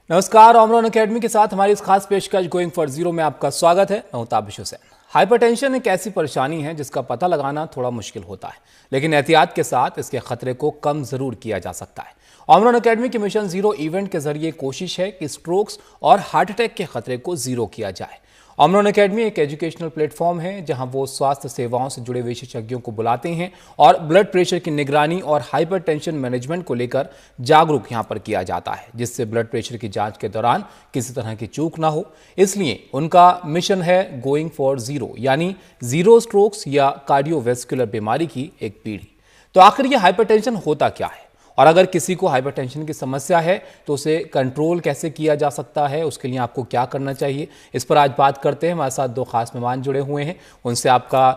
नमस्कार, ऑमरॉन एकेडमी के साथ हमारी इस खास पेशकश गोइंग फॉर जीरो में आपका स्वागत है। मैं हूं ताबिश हुसैन। हाइपरटेंशन एक ऐसी परेशानी है जिसका पता लगाना थोड़ा मुश्किल होता है, लेकिन एहतियात के साथ इसके खतरे को कम जरूर किया जा सकता है। ऑमरॉन एकेडमी के मिशन जीरो इवेंट के जरिए कोशिश है कि स्ट्रोक्स और हार्ट अटैक के खतरे को जीरो किया जाए। ऑमरॉन एकेडमी एक एजुकेशनल प्लेटफॉर्म है जहां वो स्वास्थ्य सेवाओं से जुड़े विशेषज्ञों को बुलाते हैं और ब्लड प्रेशर की निगरानी और हाइपरटेंशन मैनेजमेंट को लेकर जागरूक यहां पर किया जाता है, जिससे ब्लड प्रेशर की जांच के दौरान किसी तरह की चूक ना हो। इसलिए उनका मिशन है गोइंग फॉर जीरो, यानी जीरो स्ट्रोक्स या कार्डियोवैस्कुलर बीमारी की एक पीढ़ी। तो आखिर ये हाइपरटेंशन होता क्या है, और अगर किसी को हाइपरटेंशन की समस्या है तो उसे कंट्रोल कैसे किया जा सकता है, उसके लिए आपको क्या करना चाहिए, इस पर आज बात करते हैं। हमारे साथ दो खास मेहमान जुड़े हुए हैं, उनसे आपका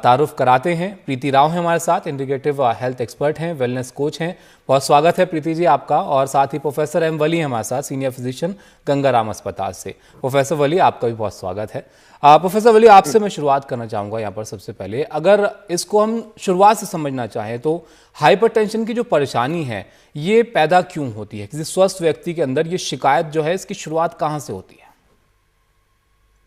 तारुफ कराते हैं। प्रीति राव हैं हमारे साथ, इंटीग्रेटिव हेल्थ एक्सपर्ट हैं, वेलनेस कोच हैं। बहुत स्वागत है प्रीति जी आपका। और साथ ही प्रोफेसर एम वली हमारे साथ, सीनियर फिजिशियन गंगाराम अस्पताल से। प्रोफेसर वली, आपका भी बहुत स्वागत है। प्रोफेसर वली, आपसे मैं शुरुआत करना चाहूँगा यहाँ पर। सबसे पहले अगर इसको हम शुरुआत से समझना चाहें तो हाइपरटेंशन की जो परेशानी है ये पैदा क्यों होती है? किसी स्वस्थ व्यक्ति के अंदर ये शिकायत जो है, इसकी शुरुआत कहाँ से होती है?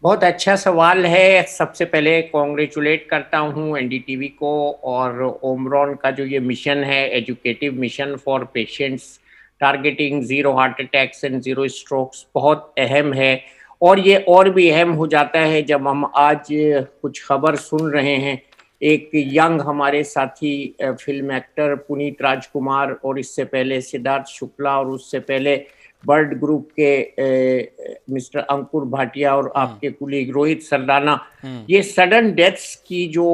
बहुत अच्छा सवाल है। सबसे पहले कॉन्ग्रेचुलेट करता हूँ एनडीटीवी को और ओमरॉन का जो ये मिशन है, educative mission for patients targeting zero heart attacks and zero strokes, बहुत अहम है। और ये और भी अहम हो जाता है जब हम आज कुछ खबर सुन रहे हैं। एक यंग हमारे साथी फिल्म एक्टर पुनीत राजकुमार, और इससे पहले सिद्धार्थ शुक्ला, और उससे पहले बर्ड ग्रुप के मिस्टर अंकुर भाटिया और आपके कुलीग रोहित सरदाना, ये सडन डेथ्स की जो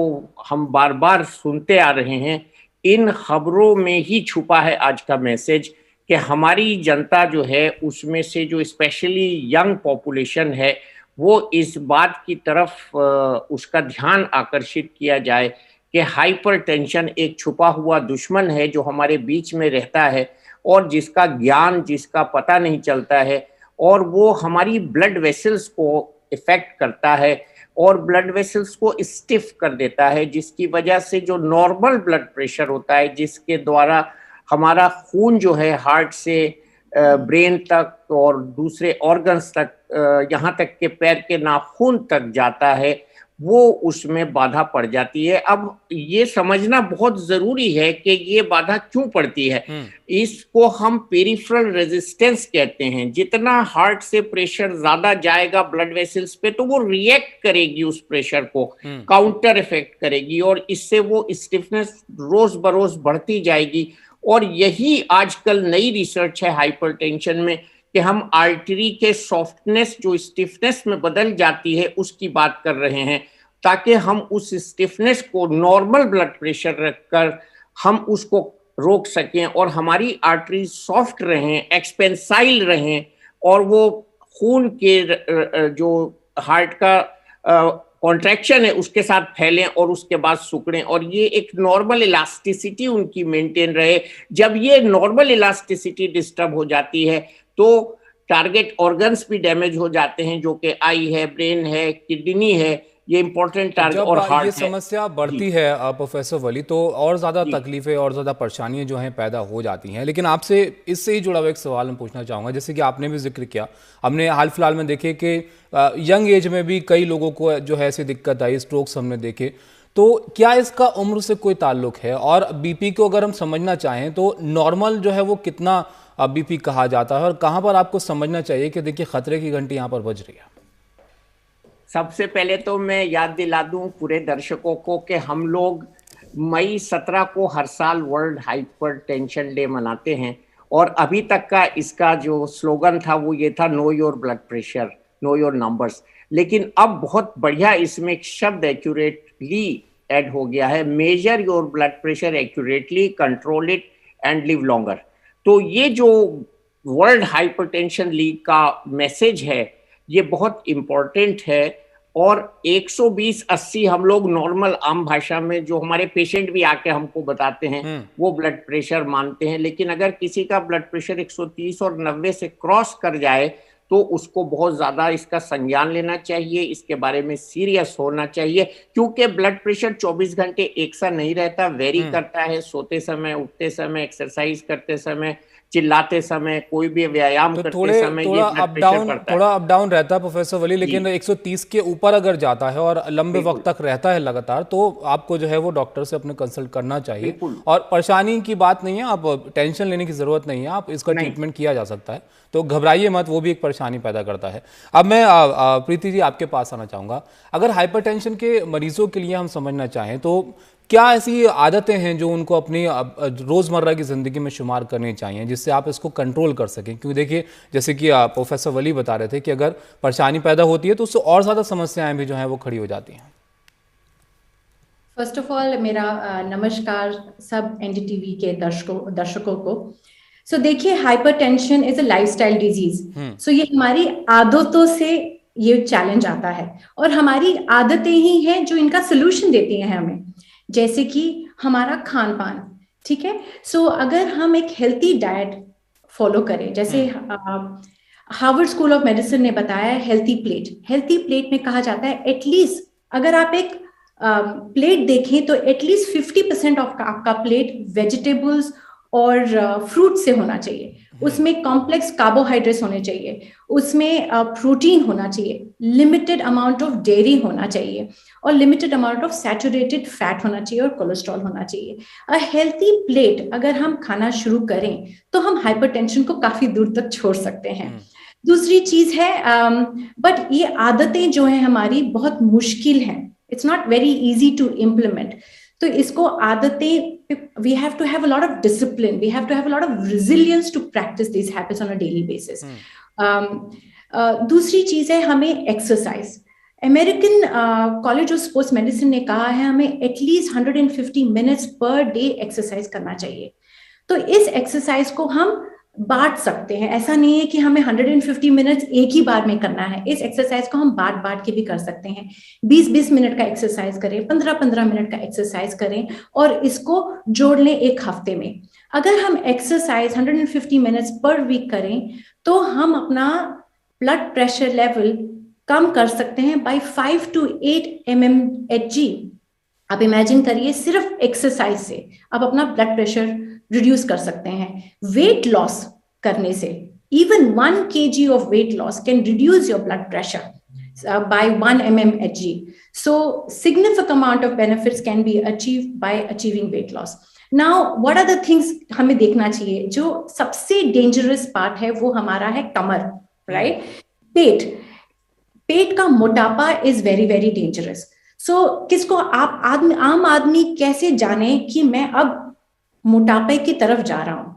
हम बार बार सुनते आ रहे हैं, इन खबरों में ही छुपा है आज का मैसेज कि हमारी जनता जो है उसमें से जो स्पेशली यंग पॉपुलेशन है वो इस बात की तरफ उसका ध्यान आकर्षित किया जाए कि हाइपरटेंशन एक छुपा हुआ दुश्मन है जो हमारे बीच में रहता है और जिसका ज्ञान, जिसका पता नहीं चलता है, और वो हमारी ब्लड वेसल्स को इफेक्ट करता है और ब्लड वेसल्स को स्टिफ कर देता है, जिसकी वजह से जो नॉर्मल ब्लड प्रेशर होता है, जिसके द्वारा हमारा खून जो है हार्ट से ब्रेन तक और दूसरे ऑर्गन्स तक, यहाँ तक के पैर के नाखून तक जाता है, वो उसमें बाधा पड़ जाती है। अब ये समझना बहुत जरूरी है कि ये बाधा क्यों पड़ती है। इसको हम पेरिफेरल रेजिस्टेंस कहते हैं। जितना हार्ट से प्रेशर ज्यादा जाएगा ब्लड वेसल्स पे तो वो रिएक्ट करेगी, उस प्रेशर को काउंटर इफेक्ट करेगी, और इससे वो स्टिफनेस रोज बरोज बढ़ती जाएगी। और यही आजकल नई रिसर्च है हाइपरटेंशन में कि हम आर्टरी के सॉफ्टनेस जो स्टिफनेस में बदल जाती है उसकी बात कर रहे हैं, ताकि हम उस स्टिफनेस को नॉर्मल ब्लड प्रेशर रखकर हम उसको रोक सकें और हमारी आर्टरी सॉफ्ट रहें, एक्सपेंसाइल रहें, और वो खून के जो हार्ट का कॉन्ट्रैक्शन है उसके साथ फैलें और उसके बाद सिकुड़ें, और ये एक नॉर्मल इलास्टिसिटी उनकी मेंटेन रहे। जब ये नॉर्मल इलास्टिसिटी डिस्टर्ब हो जाती है तो टारगेट ऑर्गन्स भी डैमेज हो जाते हैं, जो कि आई है, ब्रेन है, किडनी है, ये इंपॉर्टेंट टारगेट, जब और हार्ट ये है। समस्या बढ़ती है प्रोफेसर वली, तो और ज़्यादा तकलीफें और ज़्यादा परेशानियां जो हैं पैदा हो जाती हैं। लेकिन आपसे इससे ही जुड़ा हुआ एक सवाल मैं पूछना चाहूँगा। जैसे कि आपने भी जिक्र किया, हमने हाल फिलहाल में देखे कि यंग एज में भी कई लोगों को जो है ऐसी दिक्कत आई, स्ट्रोक्स हमने देखे। तो क्या इसका उम्र से कोई ताल्लुक है? और बीपी को अगर हम समझना चाहें तो नॉर्मल जो है वो कितना बीपी कहा जाता है, और कहाँ पर आपको समझना चाहिए कि देखिए खतरे की घंटी यहाँ पर बज रही है? सबसे पहले तो मैं याद दिला दूं पूरे दर्शकों को कि हम लोग मई 17 को हर साल वर्ल्ड हाइपरटेंशन डे मनाते हैं, और अभी तक का इसका जो स्लोगन था वो ये था, know your blood pressure, know your numbers. लेकिन अब बहुत बढ़िया इसमें एक शब्द एक्यूरेटली ऐड हो गया है, major your blood pressure accurately, control it and live longer. तो ये जो वर्ल्ड हाइपरटेंशन लीग का मैसेज है ये बहुत इम्पोर्टेंट है। और 120-80 हम लोग नॉर्मल आम भाषा में, जो हमारे पेशेंट भी आके हमको बताते हैं, वो ब्लड प्रेशर मानते हैं। लेकिन अगर किसी का ब्लड प्रेशर 130 और 90 से क्रॉस कर जाए तो उसको बहुत ज्यादा इसका संज्ञान लेना चाहिए, इसके बारे में सीरियस होना चाहिए, क्योंकि ब्लड प्रेशर 24 घंटे एक सा नहीं रहता, वेरी करता है, सोते समय, उठते समय, एक्सरसाइज करते समय, चिल्लाते समय, कोई भी व्यायाम तो करते समय ये ब्लड प्रेशर बढ़ता है। थोड़ा अप डाउन रहता है प्रोफेसर वली, लेकिन 130 के ऊपर अगर जाता है और लंबे वक्त तक रहता है लगातार, तो आपको जो है वो डॉक्टर से अपने कंसल्ट करना चाहिए। और परेशानी की बात नहीं है, आप टेंशन लेने की जरूरत नहीं है, आप इसका ट्रीटमेंट किया जा सकता है, तो घबराइए मत, वो भी एक परेशानी पैदा करता है। अब मैं प्रीति जी आपके पास आना चाहूँगा। अगर हाइपरटेंशन के मरीजों के लिए हम समझना चाहें तो क्या ऐसी आदतें हैं जो उनको अपनी रोज़मर्रा की ज़िंदगी में शुमार करनी चाहिए जिससे आप इसको कंट्रोल कर सकें? क्योंकि देखिए, जैसे कि प्रोफेसर वली बता रहे थे कि अगर परेशानी पैदा होती है तो उससे और ज़्यादा समस्याएं भी जो हैं वो खड़ी हो जाती हैं। फर्स्ट ऑफ ऑल मेरा नमस्कार सब एनडीटीवी के दर्शकों को। सो देखिए, hypertension is a lifestyle disease. So ये हमारी आदतों से ये चैलेंज आता है, और हमारी आदतें ही हैं जो इनका सोल्यूशन देती हैं हमें, जैसे कि हमारा खान पान। ठीक है, सो अगर हम एक हेल्थी डाइट फॉलो करें, जैसे हार्वर्ड स्कूल ऑफ मेडिसिन ने बताया हेल्थी प्लेट में कहा जाता है एटलीस्ट अगर आप एक प्लेट देखें तो एटलीस्ट 50% ऑफ आपका प्लेट वेजिटेबल्स और फ्रूट से होना चाहिए। उसमें कॉम्प्लेक्स कार्बोहाइड्रेट्स होने चाहिए, उसमें प्रोटीन होना चाहिए, लिमिटेड अमाउंट ऑफ डेयरी होना चाहिए, और limited amount of saturated fat होना चाहिए, और कोलेस्ट्रॉल होना चाहिए। अ हेल्थी प्लेट अगर हम खाना शुरू करें तो हम हाइपरटेंशन को काफी दूर तक छोड़ सकते हैं। दूसरी चीज है, बट ये आदतें जो है हमारी बहुत मुश्किल हैं, it's not very easy to implement. तो इसको आदतें, we have to have a lot of discipline, we have to have a lot of resilience to practice these habits on a daily basis. दूसरी चीज है हमें exercise. American college of sports medicine ने कहा है हमें at least 150 minutes per day exercise करना चाहिए। तो इस एक्सरसाइज को हम बांट सकते हैं, ऐसा नहीं है कि हमें 150 मिनट्स एक ही बार में करना है। इस एक्सरसाइज को हम बांट के भी कर सकते हैं। 20-20 मिनट का एक्सरसाइज करें, 15-15 मिनट का एक्सरसाइज करें, और इसको जोड़ लें एक हफ्ते में। अगर हम एक्सरसाइज 150 मिनट्स पर वीक करें तो हम अपना ब्लड प्रेशर लेवल कम कर सकते हैं बाय 5 to 8 mmHg। आप इमेजिन करिए, सिर्फ एक्सरसाइज से आप अपना ब्लड प्रेशर रिड्यूस कर सकते हैं। वेट लॉस करने से even 1 kg of weight loss can reduce your blood pressure by 1 mmHg. So significant amount of benefits can be achieved by achieving weight loss. Now what are the things हमें देखना चाहिए? जो सबसे dangerous part है वो हमारा है कमर, right? पेट का मोटापा इज वेरी वेरी डेंजरस। सो किसको आप आम आदमी कैसे जाने कि मैं अब मोटापे की तरफ जा रहा हूं?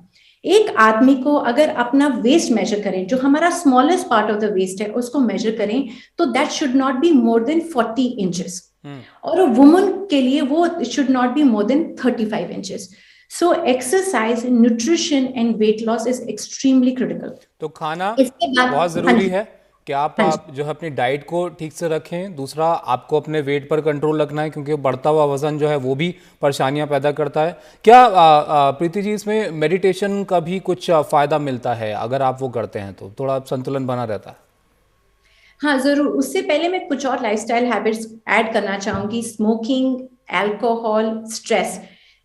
एक आदमी को अगर अपना वेस्ट मेजर करें, जो हमारा smallest part of the waist है, उसको मेजर करें तो that should not be more than 40 inches, और वुमन के लिए वो should not be more than 35 inches. So exercise, nutrition and weight loss is extremely critical. तो खाना बहुत जरूरी है कि आप जो है अपनी डाइट को ठीक से रखें। दूसरा, आपको अपने वेट पर कंट्रोल रखना है, क्योंकि बढ़ता हुआ वजन जो है वो भी परेशानियां पैदा करता है। क्या प्रीति जी, इसमें मेडिटेशन का भी कुछ फायदा मिलता है? अगर आप वो करते हैं तो थोड़ा संतुलन बना रहता है। हाँ जरूर। उससे पहले मैं कुछ और लाइफस्टाइल हैबिट्स ऐड करना चाहूंगी। स्मोकिंग, अल्कोहल, स्ट्रेस,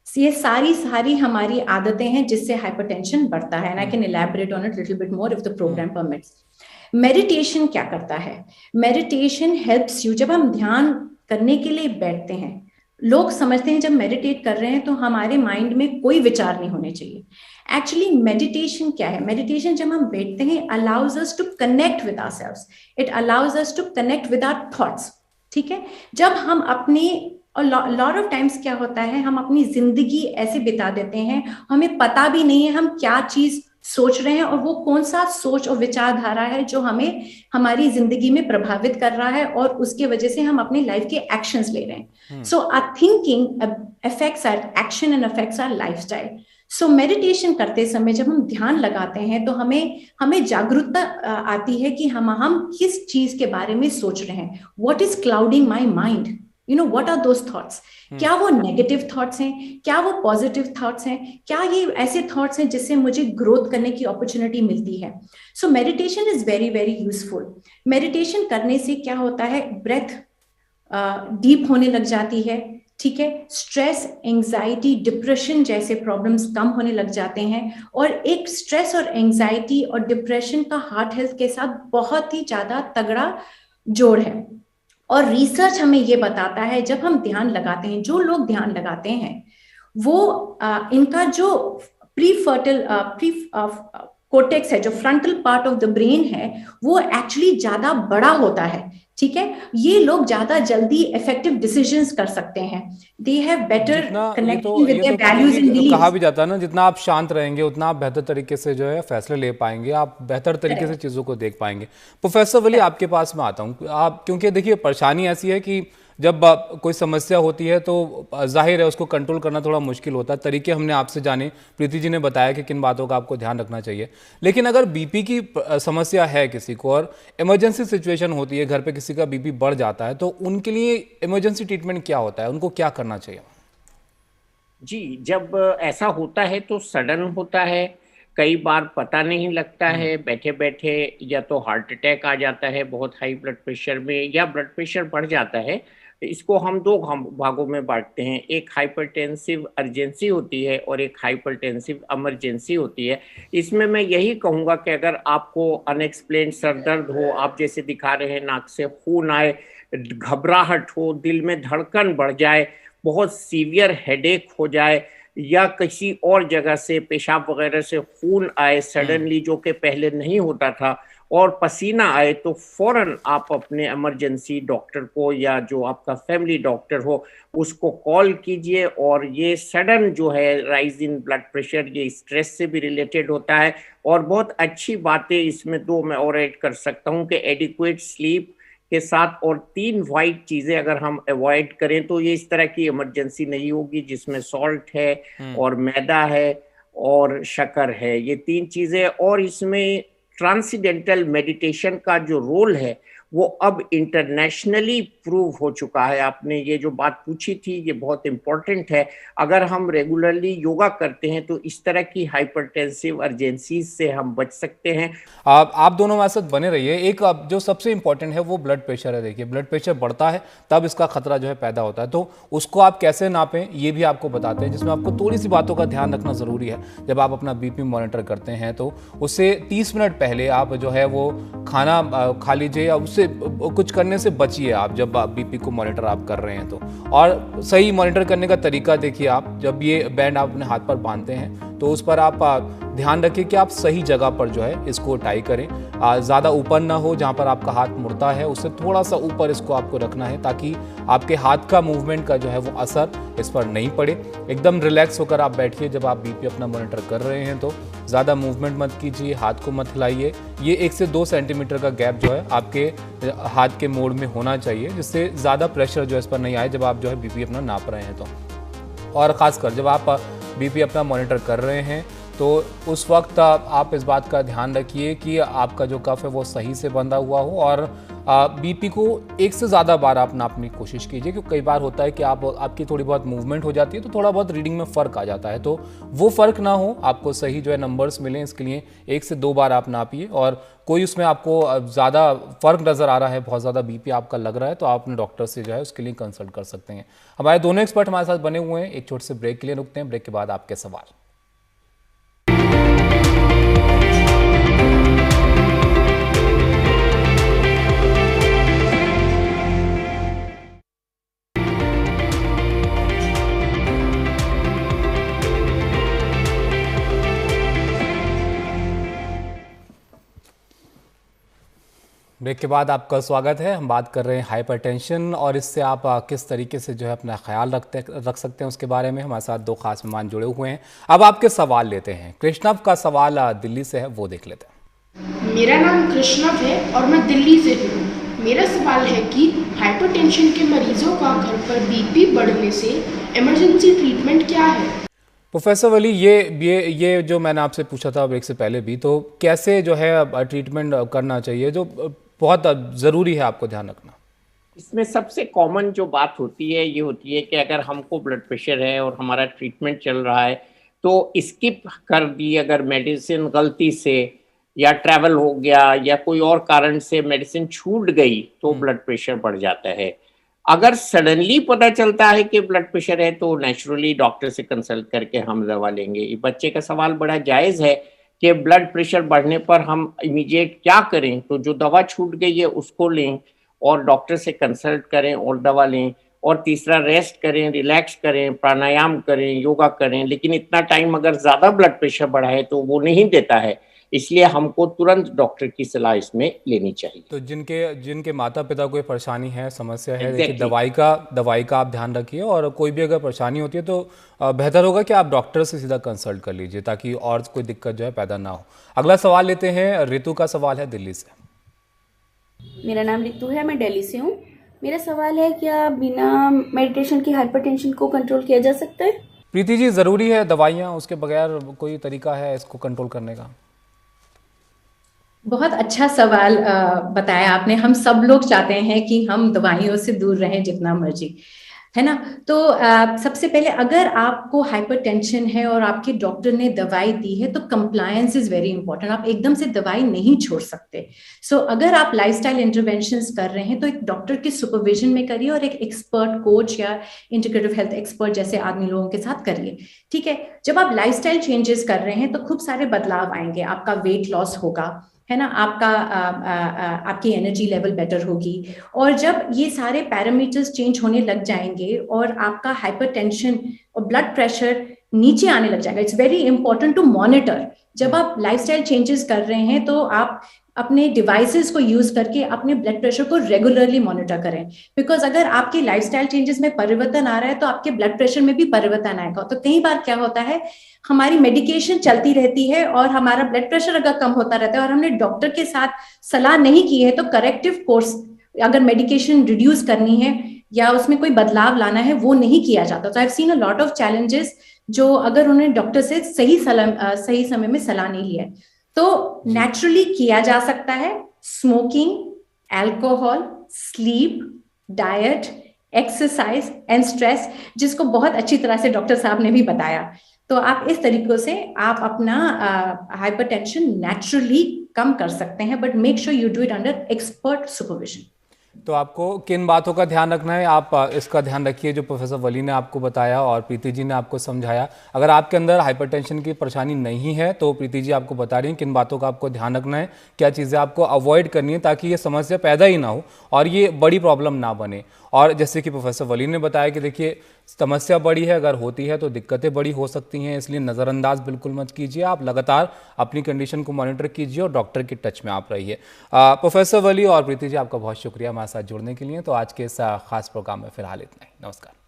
ये सारी हमारी आदतें हैं जिससे हाइपरटेंशन बढ़ता है। And I can elaborate on it little bit more if the program permits. Meditation क्या करता है? Meditation helps you. जब हम ध्यान करने के लिए बैठते हैं, लोग समझते हैं जब मेडिटेट कर रहे हैं तो हमारे माइंड में कोई विचार नहीं होने चाहिए। एक्चुअली मेडिटेशन क्या है? मेडिटेशन जब हम बैठते हैं allows us to connect with ourselves, it allows us to connect with our thoughts. ठीक है, जब हम अपने, और लॉट ऑफ टाइम्स क्या होता है, हम अपनी जिंदगी ऐसे बिता देते हैं, हमें पता भी नहीं है हम क्या चीज सोच रहे हैं, और वो कौन सा सोच और विचारधारा है जो हमें हमारी जिंदगी में प्रभावित कर रहा है, और उसके वजह से हम अपनी लाइफ के एक्शंस ले रहे हैं। So our thinking affects our action and affects our lifestyle. So meditation करते समय जब हम ध्यान लगाते हैं तो हमें जागरूकता आती है कि हम किस चीज के बारे में सोच रहे हैं। What is clouding my mind? You know, what are those thoughts? क्या वो नेगेटिव थॉट्स हैं, क्या वो पॉजिटिव थॉट्स हैं, क्या ये ऐसे थॉट्स हैं जिससे मुझे ग्रोथ करने की अपॉर्चुनिटी मिलती है? So meditation is very very useful. Meditation करने से क्या होता है, ब्रेथ डीप होने लग जाती है, ठीक है, स्ट्रेस, एंजाइटी, डिप्रेशन जैसे प्रॉब्लम्स कम होने लग जाते हैं। और एक स्ट्रेस और एंजाइटी और डिप्रेशन का हार्ट हेल्थ के साथ बहुत ही ज्यादा तगड़ा जोड़ है। और रिसर्च हमें ये बताता है, जब हम ध्यान लगाते हैं, जो लोग ध्यान लगाते हैं वो इनका जो प्री कोर्टेक्स है, जो frontal part of the brain है, वो एक्चुअली ज्यादा बड़ा होता है। ठीक है, ये लोग ज्यादा जल्दी इफेक्टिव डिसीजंस कर सकते हैं। They have better connection with their values and कहा बिलीव्स। भी जाता है ना, जितना आप शांत रहेंगे उतना आप बेहतर तरीके से जो है फैसले ले पाएंगे, आप बेहतर तरीके से चीज़ों को देख पाएंगे। प्रोफेसर वली, आपके पास मैं आता हूँ आप, क्योंकि देखिए परेशानी ऐसी है कि जब कोई समस्या होती है तो जाहिर है उसको कंट्रोल करना थोड़ा मुश्किल होता है। तरीके हमने आपसे जाने, प्रीति जी ने बताया कि किन बातों का आपको ध्यान रखना चाहिए। लेकिन अगर बीपी की समस्या है किसी को और इमरजेंसी सिचुएशन होती है, घर पे किसी का बीपी बढ़ जाता है, तो उनके लिए इमरजेंसी ट्रीटमेंट क्या होता है, उनको क्या करना चाहिए? जी, जब ऐसा होता है तो सडन होता है, कई बार पता नहीं लगता है, बैठे बैठे या तो हार्ट अटैक आ जाता है बहुत हाई ब्लड प्रेशर में, या ब्लड प्रेशर बढ़ जाता है। इसको हम दो भागों में बांटते हैं, एक हाइपरटेंसिव अर्जेंसी होती है और एक हाइपरटेंसिव इमरजेंसी होती है। इसमें मैं यही कहूँगा कि अगर आपको अनएक्सप्लेन्ड सर दर्द हो, आप जैसे दिखा रहे हैं, नाक से खून आए, घबराहट हो, दिल में धड़कन बढ़ जाए, बहुत सीवियर हेडेक हो जाए, या किसी और जगह से पेशाब वगैरह से खून आए सडनली, जो कि पहले नहीं होता था, और पसीना आए, तो फौरन आप अपने इमरजेंसी डॉक्टर को या जो आपका फैमिली डॉक्टर हो उसको कॉल कीजिए। और ये सडन जो है राइज इन ब्लड प्रेशर, ये स्ट्रेस से भी रिलेटेड होता है। और बहुत अच्छी बातें इसमें दो मैं और ऐड कर सकता हूँ कि एडिक्वेट स्लीप के साथ और 3 वाइट चीजें अगर हम अवॉइड करें तो ये इस तरह की इमरजेंसी नहीं होगी, जिसमें सॉल्ट है और मैदा है और शक्कर है, ये 3 चीजें। और इसमें ट्रांसेंडेंटल मेडिटेशन का जो रोल है वो अब इंटरनेशनली प्रूव हो चुका है। आपने ये जो बात पूछी थी ये बहुत इंपॉर्टेंट है। अगर हम रेगुलरली योगा करते हैं तो इस तरह की हाइपरटेंसिव अर्जेंसीज से हम बच सकते हैं। आप दोनों हमारे साथ बने रहिए। एक जो सबसे इंपॉर्टेंट है वो ब्लड प्रेशर है। देखिए ब्लड प्रेशर बढ़ता है तब इसका खतरा जो है पैदा होता है, तो उसको आप कैसे नापें ये भी आपको बताते हैं, जिसमें आपको थोड़ी सी बातों का ध्यान रखना जरूरी है। जब आप अपना बीपी मॉनिटर करते हैं तो उससे 30 मिनट पहले आप जो है वो खाना खा लीजिए या उससे कुछ करने से बचिए आप, जब बीपी को मॉनिटर आप कर रहे हैं तो। और सही मॉनिटर करने का तरीका देखिए, आप जब ये बैंड आप अपने हाथ पर बांधते हैं तो उस पर आप ध्यान रखिए कि आप सही जगह पर जो है इसको टाई करें। ज़्यादा ऊपर ना हो, जहाँ पर आपका हाथ मुड़ता है उससे थोड़ा सा ऊपर इसको आपको रखना है, ताकि आपके हाथ का मूवमेंट का जो है वो असर इस पर नहीं पड़े। एकदम रिलैक्स होकर आप बैठिए जब आप बीपी अपना मॉनिटर कर रहे हैं, तो ज़्यादा मूवमेंट मत कीजिए, हाथ को मत हिलाइए। ये 1 से 2 सेंटीमीटर का गैप जो है आपके हाथ के मोड़ में होना चाहिए, जिससे ज़्यादा प्रेशर जो है इस पर नहीं आए जब आप जो है बीपी अपना नाप रहे हैं तो। और ख़ासकर जब आप बीपी अपना मॉनिटर कर रहे हैं तो उस वक्त आप इस बात का ध्यान रखिए कि आपका जो कफ है वो सही से बंधा हुआ हो, और बीपी को 1 से ज़्यादा बार आप नापने की कोशिश कीजिए, क्योंकि कई बार होता है कि आपकी थोड़ी बहुत मूवमेंट हो जाती है तो थोड़ा बहुत रीडिंग में फ़र्क आ जाता है। तो वो फ़र्क ना हो, आपको सही जो है नंबर्स मिलें, इसके लिए 1 से 2 बार आप नापिए। और कोई उसमें आपको ज़्यादा फ़र्क नज़र आ रहा है, बहुत ज़्यादा बीपी आपका लग रहा है, तो आप अपने डॉक्टर से जो है उसके लिए कंसल्ट कर सकते हैं। हमारे दोनों एक्सपर्ट हमारे साथ बने हुए हैं। एक छोटे से ब्रेक के लिए रुकते हैं, ब्रेक के बाद आपके सवाल। ब्रेक के बाद आपका स्वागत है। हम बात कर रहे हैं हाइपरटेंशन और इससे आप किस तरीके से जो है अपना ख्याल रख सकते हैं उसके बारे में। हमारे साथ 2 खास मेहमान जुड़े हुए हैं। अब आपके सवाल लेते हैं। कृष्णव का सवाल दिल्ली से है, वो देख लेते हैं। मेरा नाम कृष्णव है और मैं दिल्ली से हूँ। मेरा सवाल है कि हाइपरटेंशन के मरीजों का घर पर बीपी बढ़ने से इमरजेंसी ट्रीटमेंट क्या है? प्रोफेसर वली, ये जो मैंने आपसे पूछा था ब्रेक से पहले भी, तो कैसे जो है ट्रीटमेंट करना चाहिए, जो बहुत ज़रूरी है आपको ध्यान रखना? इसमें सबसे कॉमन जो बात होती है ये होती है कि अगर हमको ब्लड प्रेशर है और हमारा ट्रीटमेंट चल रहा है तो स्किप कर दी अगर मेडिसिन गलती से, या ट्रैवल हो गया या कोई और कारण से मेडिसिन छूट गई, तो ब्लड प्रेशर बढ़ जाता है। अगर सडनली पता चलता है कि ब्लड प्रेशर है तो नेचुरली डॉक्टर से कंसल्ट करके हम दवा लेंगे। ये बच्चे का सवाल बड़ा जायज़ है कि ब्लड प्रेशर बढ़ने पर हम इमीडिएट क्या करें, तो जो दवा छूट गई है उसको लें और डॉक्टर से कंसल्ट करें और दवा लें। और तीसरा, रेस्ट करें, रिलैक्स करें, प्राणायाम करें, योगा करें। लेकिन इतना टाइम अगर ज़्यादा ब्लड प्रेशर बढ़ा है तो वो नहीं देता है, इसलिए हमको तुरंत डॉक्टर की सलाह इसमें लेनी चाहिए। तो जिनके माता पिता कोई परेशानी है, समस्या है, देखिए Exactly. दवाई का आप ध्यान रखिए, और कोई भी अगर परेशानी होती है तो बेहतर होगा कि आप डॉक्टर से सीधा कंसल्ट कर लीजिए ताकि और कोई दिक्कत जो है पैदा ना हो। अगला सवाल लेते हैं, ऋतु का सवाल है दिल्ली से। मेरा नाम ऋतु है, मैं दिल्ली से हूँ। मेरा सवाल है, क्या बिना मेडिटेशन के हाइपरटेंशन को कंट्रोल किया जा सकता है? प्रीति जी, ज़रूरी है दवाइयाँ, उसके बगैर कोई तरीका है इसको कंट्रोल करने का? बहुत अच्छा सवाल बताया आपने। हम सब लोग चाहते हैं कि हम दवाइयों से दूर रहें जितना मर्जी, है ना। तो सबसे पहले अगर आपको हाइपरटेंशन है और आपके डॉक्टर ने दवाई दी है तो कंप्लायंस इज वेरी इंपॉर्टेंट। आप एकदम से दवाई नहीं छोड़ सकते। सो अगर आप लाइफस्टाइल इंटरवेंशंस कर रहे हैं तो एक डॉक्टर के सुपरविजन में करिए और एक एक्सपर्ट कोच या इंटीग्रेटिव हेल्थ एक्सपर्ट जैसे आदमी लोगों के साथ करिए, ठीक है। जब आप लाइफस्टाइल चेंजेस कर रहे हैं तो खूब सारे बदलाव आएंगे। आपका वेट लॉस होगा, है ना, आपकी एनर्जी लेवल बेटर होगी। और जब ये सारे पैरामीटर्स चेंज होने लग जाएंगे और आपका हाइपरटेंशन और ब्लड प्रेशर नीचे आने लग जाएगा, it's very important to monitor. जब आप लाइफस्टाइल चेंजेस कर रहे हैं तो आप अपने डिवाइसेस को यूज करके अपने ब्लड प्रेशर को रेगुलरली मॉनिटर करें, बिकॉज अगर आपके लाइफस्टाइल चेंजेस में परिवर्तन आ रहा है तो आपके ब्लड प्रेशर में भी परिवर्तन आएगा। तो कई बार क्या होता है, हमारी मेडिकेशन चलती रहती है और हमारा ब्लड प्रेशर अगर कम होता रहता है और हमने डॉक्टर के साथ सलाह नहीं की है तो करेक्टिव कोर्स, अगर मेडिकेशन रिड्यूस करनी है या उसमें कोई बदलाव लाना है, वो नहीं किया जाता। तो I have seen a lot of challenges जो अगर उन्होंने डॉक्टर से सही समय में सलाह नहीं लिया है तो नेचुरली किया जा सकता है। Smoking, alcohol, sleep, diet, exercise and stress, जिसको बहुत अच्छी तरह से डॉक्टर साहब ने भी बताया। तो आप इस तरीकों से आप अपना हाइपरटेंशन नेचुरली कम कर सकते हैं, but make sure you do it under expert supervision. तो आपको किन बातों का ध्यान रखना है, आप इसका ध्यान रखिए जो प्रोफेसर वली ने आपको बताया और प्रीति जी ने आपको समझाया। अगर आपके अंदर हाइपरटेंशन की परेशानी नहीं है तो प्रीति जी आपको बता रही हैं किन बातों का आपको ध्यान रखना है, क्या चीज़ें आपको अवॉइड करनी है ताकि ये समस्या पैदा ही ना हो और ये बड़ी प्रॉब्लम ना बने। और जैसे कि प्रोफेसर वली ने बताया कि देखिए समस्या बड़ी है, अगर होती है तो दिक्कतें बड़ी हो सकती हैं, इसलिए नज़रअंदाज बिल्कुल मत कीजिए। आप लगातार अपनी कंडीशन को मॉनिटर कीजिए और डॉक्टर के टच में आप रहिए। प्रोफेसर वली और प्रीति जी, आपका बहुत शुक्रिया हमारे साथ जुड़ने के लिए। तो आज के इस खास प्रोग्राम में फिलहाल इतना ही। नमस्कार।